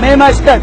همه Mashhad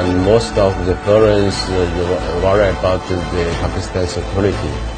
And most of the parents worry about the Pakistan's authority.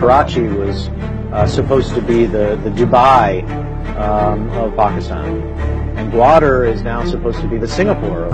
Karachi was supposed to be the Dubai of Pakistan, and Gwadar is now supposed to be the Singapore.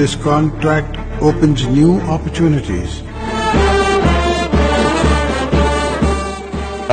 This contract opens new opportunities.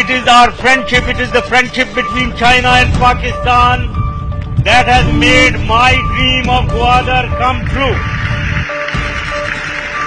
It is our friendship, it is the friendship between China and Pakistan that has made my dream of Gwadar come true.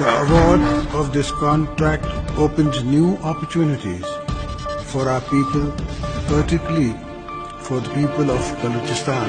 The award of this contract opens new opportunities for our people, particularly for the people of Balochistan.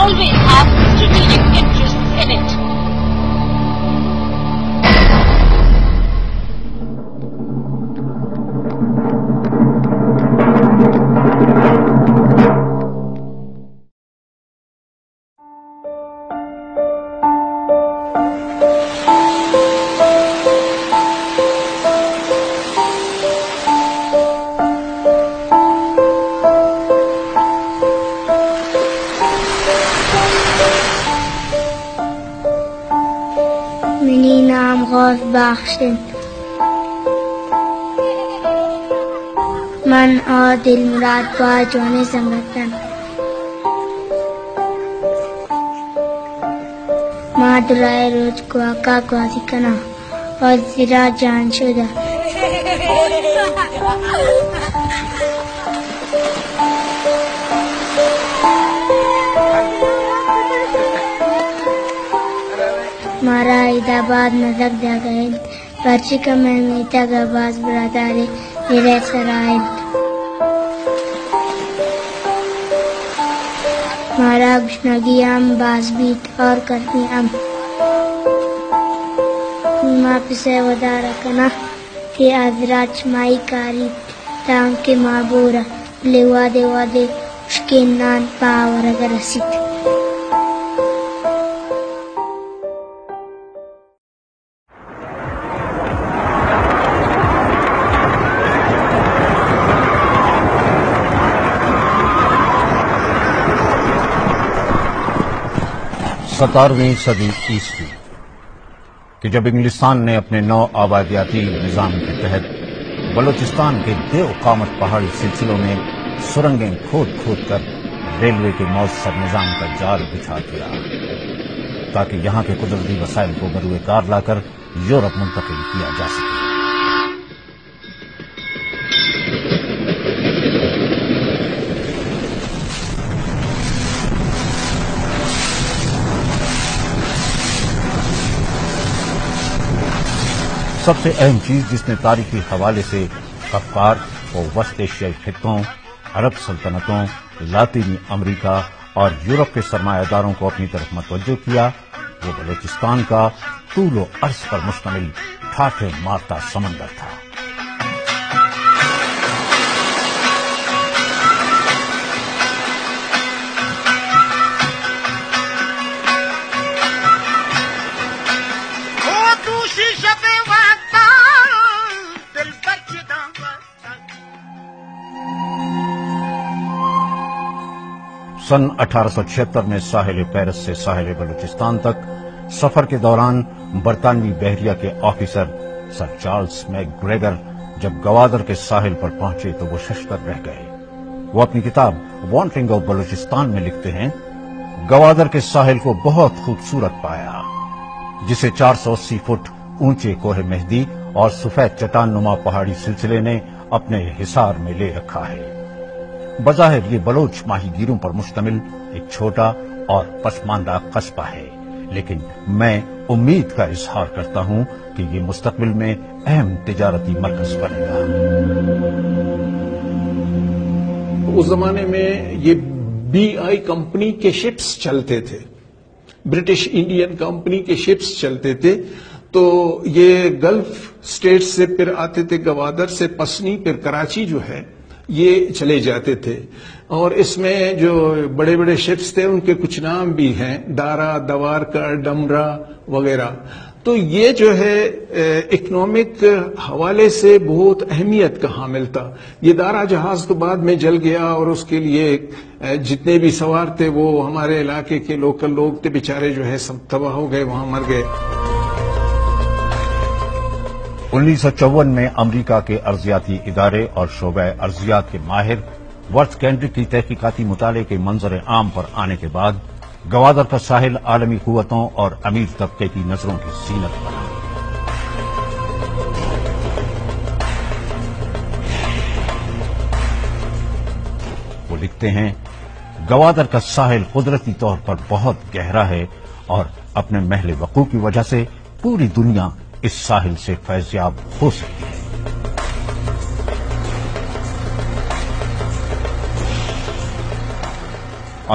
always have strategic interests in it. منی نام غوث بخشن. من اور دل مراد پار جونے سنگتن. ماں درائے روز کو آقا گوازی کنا اور زیرا جان شدہ. مارا عیدآباد نزک دیا گئے پرچی کا محمیتا گباز برادارے میرے سرائن. مارا گشنگی ام بازبیت اور کرنی ام. ماں پسے ودا رکھنا کہ آزراچ مائی کاری تاں کے ماں بورا لے وادے وادے اشکین نان پاور اگر رسید. ستارویں صدی عیسوی کہ جب انگلستان نے اپنے نو آبادیاتی نظام کے تحت بلوچستان کے دیو قامت پہاڑی سلسلوں میں سرنگیں کھود کھود کر ریلوے کے مؤثر نظام کا جال بچھا دیا تاکہ یہاں کے قدرتی وسائل کو بروئے کار لا کر یورپ منتقل کیا جا سکے. سب سے اہم چیز جس نے تاریخی حوالے سے افکار و وسط ایشیائی خطوں، عرب سلطنتوں، لاطینی امریکہ اور یورپ کے سرمایہ داروں کو اپنی طرف متوجہ کیا، وہ بلوچستان کا طول و عرض پر مشتمل ٹھاٹھے مارتا سمندر تھا. سن 1876 میں ساحل پیرس سے ساحل بلوچستان تک سفر کے دوران برطانوی بحریہ کے آفیسر سر چارلز میک گریگر جب گوادر کے ساحل پر پہنچے تو وہ ششدر رہ گئے. وہ اپنی کتاب وانڈرنگ آف بلوچستان میں لکھتے ہیں، گوادر کے ساحل کو بہت خوبصورت پایا جسے 480 فٹ اونچے کوہ مہدی اور سفید چٹان نما پہاڑی سلسلے نے اپنے حصار میں لے رکھا ہے. بظاہر یہ بلوچ ماہی گیروں پر مشتمل ایک چھوٹا اور پسماندہ قصبہ ہے، لیکن میں امید کا اظہار کرتا ہوں کہ یہ مستقبل میں اہم تجارتی مرکز بنے گا. اس زمانے میں یہ BI کمپنی کے شپس چلتے تھے، برٹش انڈین کمپنی کے شپس چلتے تھے، تو یہ گلف سٹیٹ سے پھر آتے تھے گوادر سے پسنی، پھر کراچی جو ہے یہ چلے جاتے تھے. اور اس میں جو بڑے بڑے شپس تھے ان کے کچھ نام بھی ہیں، دارا، دوارکا، ڈمرا وغیرہ. تو یہ جو ہے اکنامک حوالے سے بہت اہمیت کا حامل تھا. یہ دارا جہاز تو بعد میں جل گیا اور اس کے لیے جتنے بھی سوار تھے وہ ہمارے علاقے کے لوکل لوگ تھے، بیچارے جو ہے سب تباہ ہو گئے، وہاں مر گئے. 1954 میں امریکہ کے ارضیاتی ادارے اور شعبہ ارضیات کے ماہر ورتھ کینڈرک کی تحقیقاتی مطالعے کے منظر عام پر آنے کے بعد گوادر کا ساحل عالمی قوتوں اور امیر طبقے کی نظروں کی زینت بنا. وہ لکھتے ہیں، گوادر کا ساحل قدرتی طور پر بہت گہرا ہے اور اپنے محل وقوع کی وجہ سے پوری دنیا اس ساحل سے فیضیاب ہو سکتی ہے.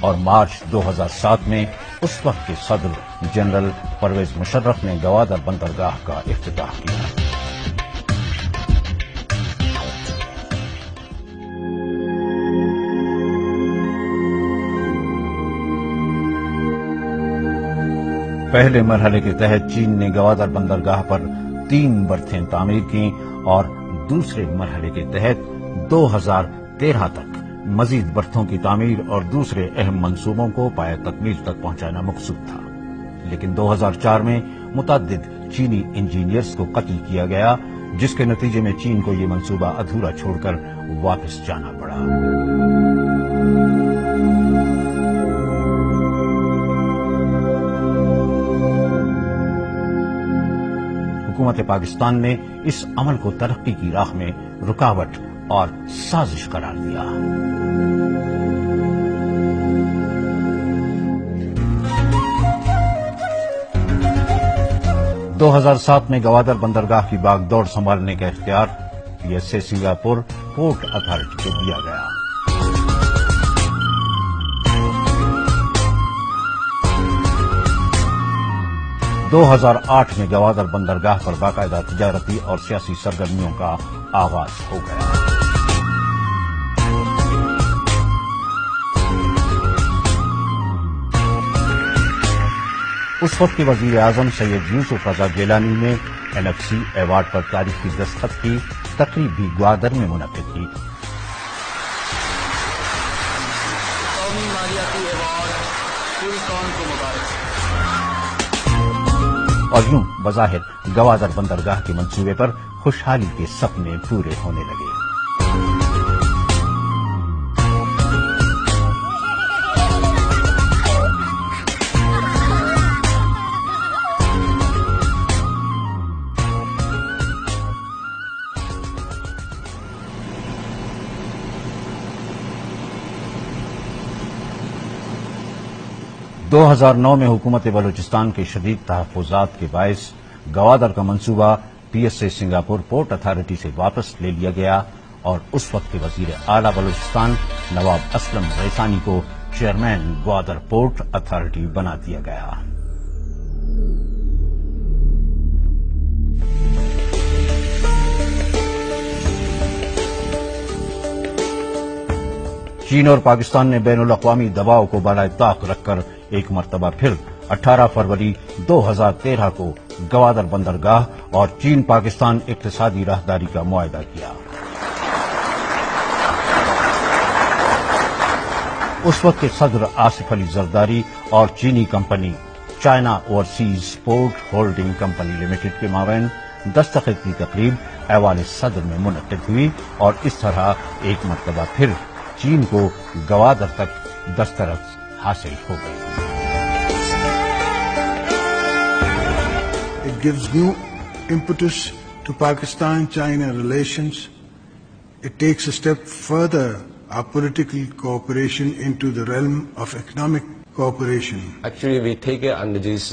اور مارچ 2007 میں اس وقت کے صدر جنرل پرویز مشرف نے گوادر بندرگاہ کا افتتاح کیا۔ پہلے مرحلے کے تحت چین نے گوادر بندرگاہ پر 3 برتھیں تعمیر کی اور دوسرے مرحلے کے تحت 2013 تک مزید برتھوں کی تعمیر اور دوسرے اہم منصوبوں کو پایہ تکمیل تک پہنچانا مقصود تھا، لیکن 2004 میں متعدد چینی انجینئرز کو قتل کیا گیا، جس کے نتیجے میں چین کو یہ منصوبہ ادھورا چھوڑ کر واپس جانا پڑا۔ حکومت پاکستان نے اس عمل کو ترقی کی راہ میں رکاوٹ اور سازش قرار دیا۔ دو 2007 میں گوادر بندرگاہ کی باغ دوڑ سنبھالنے کا اختیار PSA سنگاپور پورٹ اتھارٹی کو دیا گیا۔ 2008 میں گوادر بندرگاہ پر باقاعدہ تجارتی اور سیاسی سرگرمیوں کا آغاز ہو گیا۔ اس وقت کے وزیر اعظم سید یوسف رضا گیلانی نے NFC ایوارڈ پر تاریخی دستخط کی تقریب بھی گوادر میں منعقد کی۔ قومی مالیاتی ایوارڈ پوری قوم کو مبارک۔ اور یوں بظاہر گوادر بندرگاہ کے منصوبے پر خوشحالی کے سپنے پورے ہونے لگے۔ دو 2009 میں حکومت بلوچستان کے شدید تحفظات کے باعث گوادر کا منصوبہ PSA سنگاپور پورٹ اتھارٹی سے واپس لے لیا گیا اور اس وقت کے وزیر اعلی بلوچستان نواب اسلم ریسانی کو چیئرمین گوادر پورٹ اتھارٹی بنا دیا گیا۔ چین اور پاکستان نے بین الاقوامی دباؤ کو بالائے طاق رکھ کر ایک مرتبہ پھر 18 فروری 2013 کو گوادر بندرگاہ اور چین پاکستان اقتصادی راہداری کا معاہدہ کیا۔ اس وقت کے صدر آصف علی زرداری اور چینی company China overseas port holding company limited کے مابین دستخط کی تقریب ایوان صدر میں منعقد ہوئی اور اس طرح ایک مرتبہ پھر چین کو گوادر تک دسترس حاصل ہو گئی۔ It gives new impetus to Pakistan-China relations. It takes a step further our political cooperation into the realm of economic cooperation. Actually, we take it under these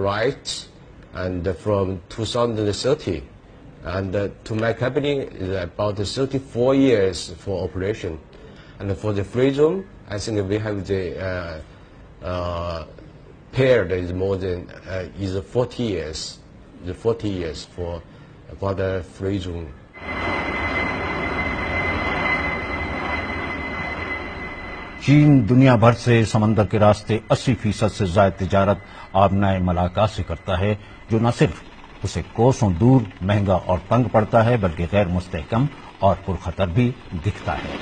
rights, and from 2030, and to make happening is about 34 years for operation, and for the free zone, I think we have the period is more than is 40 years. The 40 years for Gwadar free zone. چین دنیا بھر سے سمندر کے راستے 80% سے زائد تجارت آبنائے ملاقہ سے کرتا ہے، جو نہ صرف اسے کوسوں دور مہنگا اور تنگ پڑتا ہے بلکہ غیر مستحکم اور پرخطر بھی دکھتا ہے۔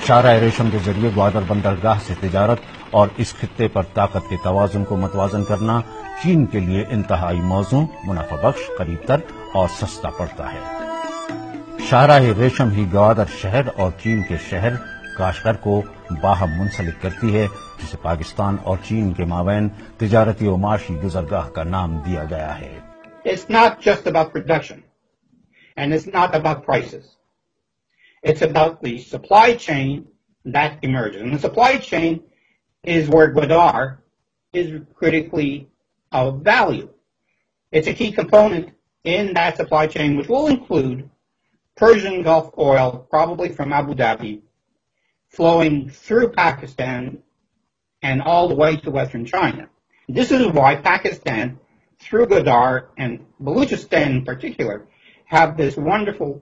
شاہراہ ریشم کے ذریعے گوادر بندرگاہ سے تجارت اور اس خطے پر طاقت کے توازن کو متوازن کرنا چین کے لیے انتہائی موزوں، منافع بخش، قریب تر اور سستا پڑتا ہے۔ شاہراہ ریشم ہی گوادر شہر اور چین کے شہر کاشغر کو باہم منسلک کرتی ہے، جسے پاکستان اور چین کے مابین تجارتی و معاشی گزرگاہ کا نام دیا گیا ہے۔ It's not just about production, and it's not about prices. It's about the supply chain that emerges. And the supply chain is where Gwadar is critically of value. It's a key component in that supply chain, which will include Persian Gulf oil, probably from Abu Dhabi, flowing through Pakistan and all the way to Western China. This is why Pakistan, through Gwadar and Balochistan in particular, have this wonderful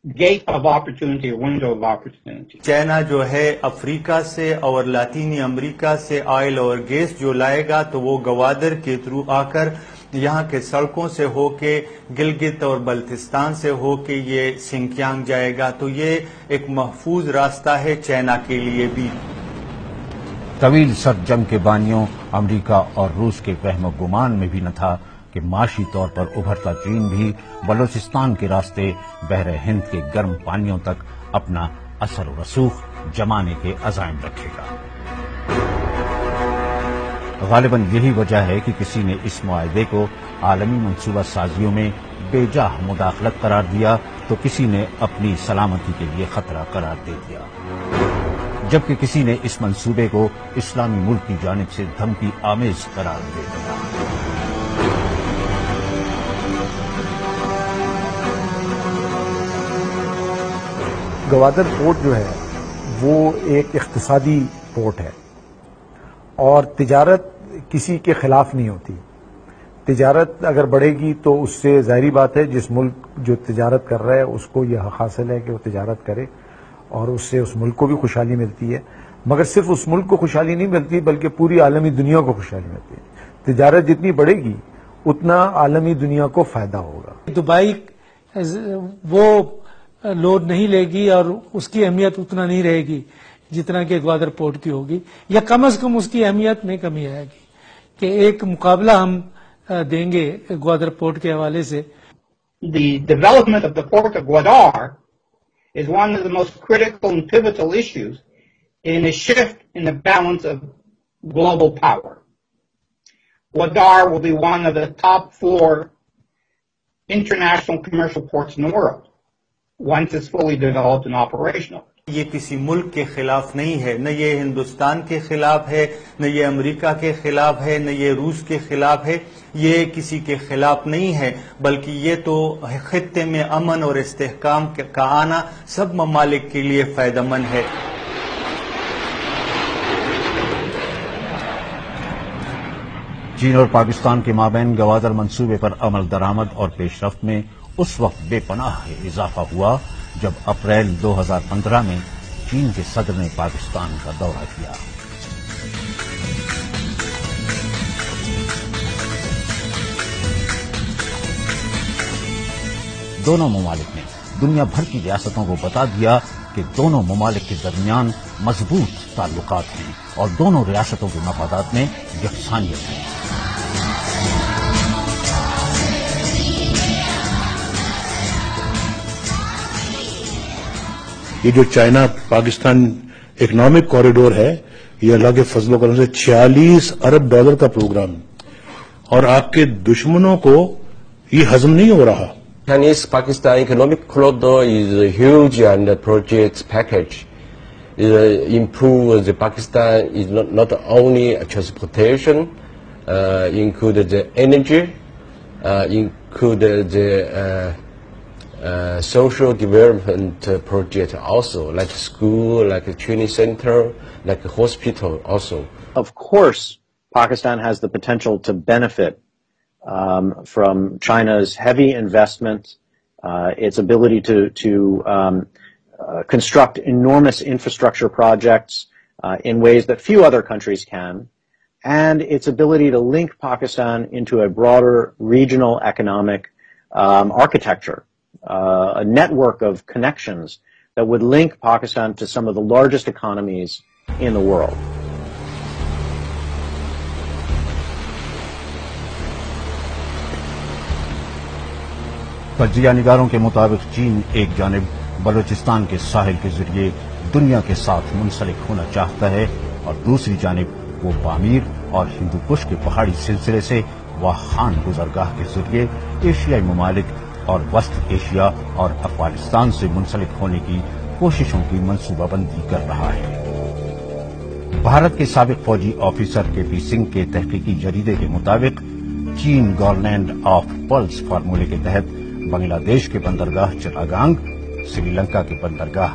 gate of opportunity, or window of opportunity. China جو ہے افریقہ سے اور لاطینی امریکہ سے oil اور gas جو لائے گا تو وہ گوادر کے تھرو آ کر یہاں کے سڑکوں سے ہو کے گلگت اور بلتستان سے ہو کے یہ سنکیانگ جائے گا، تو یہ ایک محفوظ راستہ ہے چائنا کے لیے بھی. طویل سر جنگ کے بانیوں امریکہ اور روس کے وہم و گمان میں بھی نہ تھا کہ معاشی طور پر ابھرتا چین بھی بلوچستان کے راستے بحر ہند کے گرم پانیوں تک اپنا اثر و رسوخ جمانے کے عزائم رکھے گا. غالباً یہی وجہ ہے کہ کسی نے اس معاہدے کو عالمی منصوبہ سازیوں میں بے جاہ مداخلت قرار دیا تو کسی نے اپنی سلامتی کے لیے خطرہ قرار دے دیا، جبکہ کسی نے اس منصوبے کو اسلامی ملک کی جانب سے دھمکی آمیز قرار دے دیا. گوادر پورٹ جو ہے وہ ایک اقتصادی پورٹ ہے اور تجارت کسی کے خلاف نہیں ہوتی. تجارت اگر بڑھے گی تو اس سے ظاہری بات ہے جس ملک جو تجارت کر رہا ہے اس کو یہ حق حاصل ہے کہ وہ تجارت کرے اور اس سے اس ملک کو بھی خوشحالی ملتی ہے. مگر صرف اس ملک کو خوشحالی نہیں ملتی بلکہ پوری عالمی دنیا کو خوشحالی ملتی ہے. تجارت جتنی بڑھے گی اتنا عالمی دنیا کو فائدہ ہوگا. دبئی وہ لوڈ نہیں لے گی اور اس کی اہمیت اتنا نہیں رہے گی جتنا کہ گوادر پورٹ کی ہوگی، یا کم از کم اس کی اہمیت میں کمی آئے گی کہ ایک مقابلہ ہم دیں گے گوادر پورٹ کے حوالے سے. The development of the port of Gwadar is one of the most critical and pivotal issues in a shift in the balance of global power. Gwadar will be one of the top 4 international commercial ports in the world once it's fully developed and operational. یہ کسی ملک کے خلاف نہیں ہے، نہ یہ ہندوستان کے خلاف ہے، نہ یہ امریکہ کے خلاف ہے، نہ یہ روس کے خلاف ہے، یہ کسی کے خلاف نہیں ہے، بلکہ یہ تو خطے میں امن اور استحکام کا آنا سب ممالک کے لیے فائدہ مند ہے. چین اور پاکستان کے مابین گوادر منصوبے پر عمل درآمد اور پیش رفت میں اس وقت بے پناہ اضافہ ہوا جب اپریل 2015 میں چین کے صدر نے پاکستان کا دورہ کیا. دونوں ممالک نے دنیا بھر کی ریاستوں کو بتا دیا کہ دونوں ممالک کے درمیان مضبوط تعلقات ہیں اور دونوں ریاستوں کے مفادات میں یکسانیت ہے. یہ جو چائنا پاکستان اکنامک کوریڈور ہے یہ اللہ کے فضل و کرم سے $46 ارب کا پروگرام اور آپ کے دشمنوں کو یہ ہضم نہیں ہو رہا. Chinese-Pakistan economic corridor is a huge and project package. It improves the Pakistan is not only transportation, include the energy, include the social development project also, like school, like a training center, like a hospital also. Of course, Pakistan has the potential to benefit from China's heavy investment, its ability to construct enormous infrastructure projects in ways that few other countries can, and its ability to link Pakistan into a broader regional economic architecture, a network of connections that would link Pakistan to some of the largest economies in the world. تجزیہ نگاروں کے مطابق چین ایک جانب بلوچستان کے ساحل کے ذریعے دنیا کے ساتھ منسلک ہونا چاہتا ہے اور دوسری جانب وہ پامیر اور ہندو کش کے پہاڑی سلسلے سے واخان گزرگاہ کے ذریعے ایشیائی ممالک اور وسط ایشیا اور افغانستان سے منسلک ہونے کی کوششوں کی منصوبہ بندی کر رہا ہے. بھارت کے سابق فوجی آفیسر کے پی سنگھ کے تحقیقی جریدے کے مطابق چین گورلینڈ آف پلس فارمولے کے تحت بنگلہ دیش کے بندرگاہ چراگانگ، سری لنکا کے بندرگاہ